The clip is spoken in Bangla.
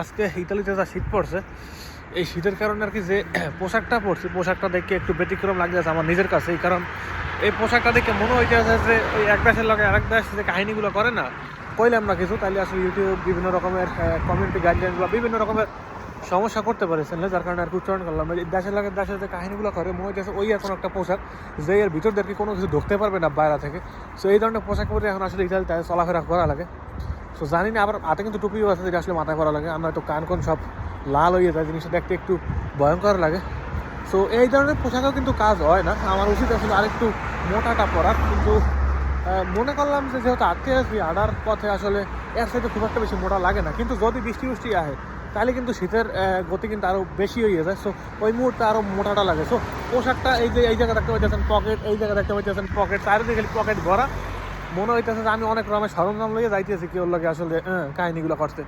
আজকে ইতালিতে যা শীত পড়ছে, এই শীতের কারণে আর কি যে পোশাকটা পরছি, পোশাকটা দেখে একটু ব্যতিক্রম লাগতেছে আমার নিজের কাছে। এই কারণ এই পোশাকটা দেখে মনে হইতেছে যে ওই এক দেশের লগে আরেক দেশ যে কাহিনিগুলো করে না, কইলাম না কিছু, তাইলে আসলে ইউটিউব বিভিন্ন রকমের কমিউনিটি গাইডলাইনগুলো বিভিন্ন রকমের সমস্যা করতে পারে চ্যানেলে, যার কারণে আর কি উচ্চারণ করলাম। এই দেশের লাগে দেশের যে কাহিনিগুলো করে মনে হইতেছে ওই এখন একটা পোশাক যে এর ভিতর দিয়ে কোনো কিছু ঢুকতে পারবে না বাইরে থেকে। সো এই ধরনের পোশাক পরে এখন আসলে ইতালিতে চলাফেরা করা লাগে। সো জানি না, আবার হাতে কিন্তু টুপিও আছে যেটা আসলে মাথায় করা লাগে, আমরা তো কান কোন সব লাল হয়ে যায়, জিনিসটা দেখতে একটু ভয়ঙ্কর লাগে। সো এই ধরনের পোশাকেও কিন্তু কাজ হয় না, আমার উচিত আসলে আরেকটু মোটাটা পরার, কিন্তু মনে করলাম যে যেহেতু আটকে আসবি আডার পথে আসলে এর সাথে খুব একটা বেশি মোটা লাগে না, কিন্তু যদি বৃষ্টি বৃষ্টি আসে তাহলে কিন্তু শীতের গতি কিন্তু আরও বেশি হয়ে যায়। সো ওই মুহূর্তে আরও মোটাটা লাগে। সো পোশাকটা এই যে এই জায়গায় দেখতে পাইতেছেন পকেট, এই জায়গায় দেখতে পাইতেছেন পকেট, চারিদিকে খালি পকেট ভরা। মনে হইতেছে যে আমি অনেক রকমের সরঞ্জাম লইয়ে যাইতেছি কেউ লাগে আসলে কাহিনিগুলো করতে।